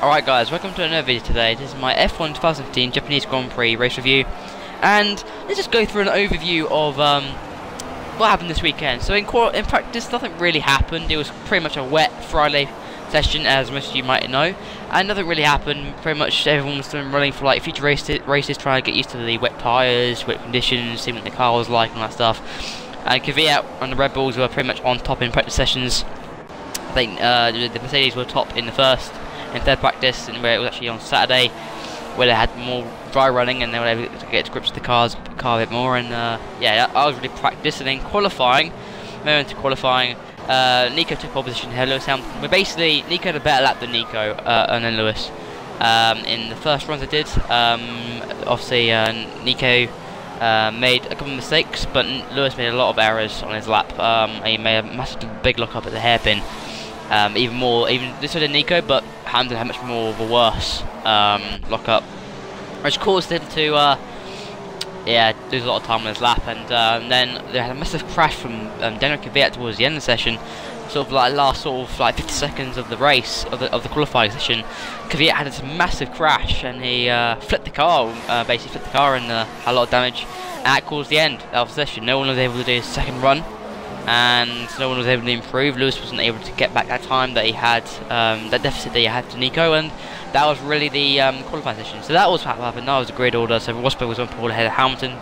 Alright guys, welcome to another video today. This is my F1 2015 Japanese Grand Prix race review. And let's just go through an overview of what happened this weekend. So in practice, nothing really happened. It was pretty much a wet Friday session, as most of you might know. And nothing really happened. Pretty much everyone was running for like future races, trying to get used to the wet tyres, wet conditions, seeing what the car was like and all that stuff. And Kvyat and the Red Bulls were pretty much on top in practice sessions. I think the Mercedes were top in the first and third practice, and where it was actually on Saturday, where they had more dry running and they were able to get to grips with the car a bit more. And yeah, I was really practiced. And then qualifying, Nico took pole position ahead of Lewis Hamilton. But basically, Nico had a better lap than Nico and then Lewis. In the first runs I did, obviously Nico made a couple of mistakes, but Lewis made a lot of errors on his lap. He made a massive big lock up at the hairpin. Even this did Nico, but Hamilton had much more of a worse lock up, which caused him to lose a lot of time on his lap. And then they had a massive crash from Daniel Kvyat towards the end of the session, sort of like last 50 seconds of the race of the qualifying session. Kvyat had this massive crash and he flipped the car, and had a lot of damage, and that caused the end of the session. No one was able to do his second run, and no one was able to improve. Lewis wasn't able to get back that time that he had, that deficit that he had to Nico, and that was really the qualifying session. So that was what happened. That was the grid order. So Rosberg was on pole ahead of Hamilton.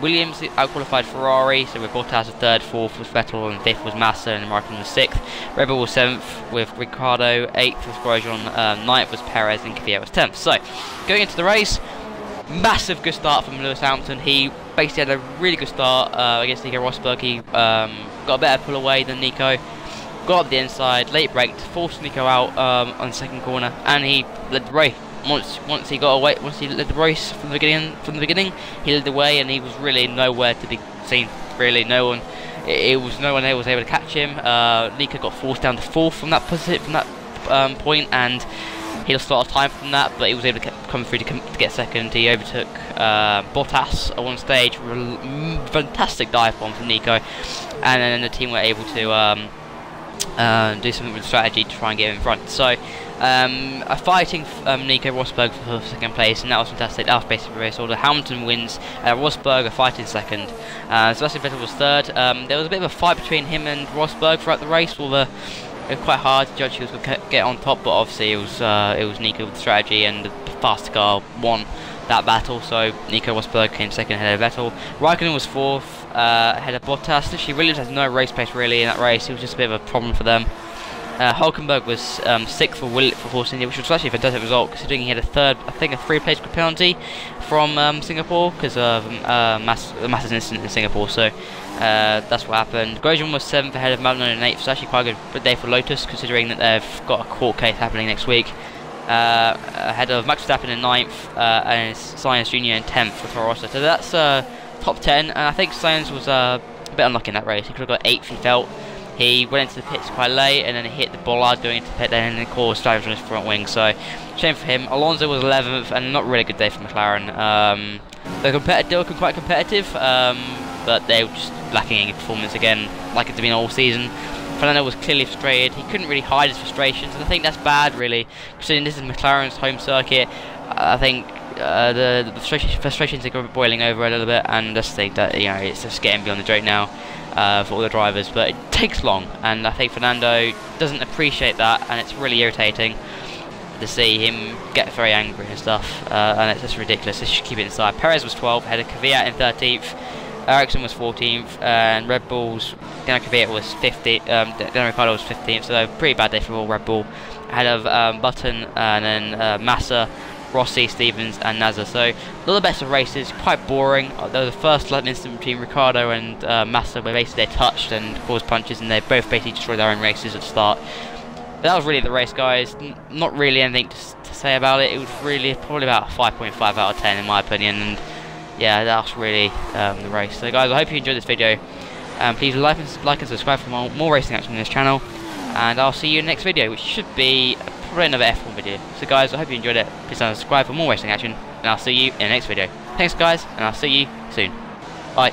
Williams out-qualified Ferrari, so with Bottas was third, fourth was Vettel, and fifth was Massa, and Raikkonen was sixth. Red Bull was seventh with Ricciardo, eighth was Grosjean, ninth was Perez, and Kvyat was 10th. So going into the race, massive good start from Lewis Hamilton. He basically had a really good start against Nico Rosberg. He got a better pull away than Nico, got up the inside, late braked, forced Nico out on the second corner, and he led the race. Once he led the race from the beginning, he led the way, and he was really nowhere to be seen. Really, no one was able to catch him. Nico got forced down to fourth from that point, and he lost a lot of time from that, but he was able to come through to get second. He overtook Bottas at one stage, fantastic dive bomb from Nico, and then the team were able to do something with the strategy to try and get him in front. So fighting Nico Rosberg for second place, and that was fantastic. That was basically the race order. Hamilton wins, Rosberg a fighting second, Sebastian Vettel was third. There was a bit of a fight between him and Rosberg throughout the race. It was quite hard to judge who was going to get on top, but obviously it was Nico with the strategy, and the faster car won that battle. So Nico Rosberg came second ahead of Vettel. Raikkonen was fourth ahead of Bottas. Actually, Williams has no race pace really in that race. It was just a bit of a problem for them. Hulkenberg was sixth for Force India, which was actually a fantastic result considering he had a three-place penalty from Singapore because of massive incident in Singapore. So that's what happened. Grosjean was seventh ahead of Magnussen in eighth. So actually quite a good day for Lotus considering that they've got a court case happening next week. Ahead of Max Verstappen in ninth, and Sainz Jr. in 10th for Toro Rosso. So that's top 10, and I think Sainz was a bit unlucky in that race. He could have got 8th, he felt. He went into the pits quite late, and then he hit the bollard going into the pit, and then caused damage on his front wing. So shame for him. Alonso was 11th, and not really a good day for McLaren. They were quite competitive, but they were just lacking in performance again, like it's been all season. Fernando was clearly frustrated. He couldn't really hide his frustrations, and I think that's bad, really, considering this is McLaren's home circuit. I think the frustrations are boiling over a little bit, and I just think that it's just getting beyond the joke now for all the drivers. But it takes long, and I think Fernando doesn't appreciate that, and it's really irritating to see him get very angry and stuff. And it's just ridiculous. They should keep it inside. Perez was 12th, ahead of Kvyat in 13th. Ericsson was 14th, and Red Bull's Daniel Kvyat was 15th. Daniel Ricciardo was 15th, so a pretty bad day for all Red Bull. Ahead of Button, and then Massa, Rossi, Stevens, and Nazar. So not the best of races, quite boring. There was the first incident between Ricciardo and Massa where basically they touched and caused punches, and they both basically destroyed their own races at the start. But that was really the race, guys. Not really anything to say about it. It was really probably about a 5.5 out of 10 in my opinion, and yeah, that's really the race. So guys, I hope you enjoyed this video. Please like and subscribe for more racing action on this channel, and I'll see you in the next video, which should be probably another F1 video. So guys, I hope you enjoyed it. Please subscribe for more racing action, and I'll see you in the next video. Thanks guys, and I'll see you soon. Bye.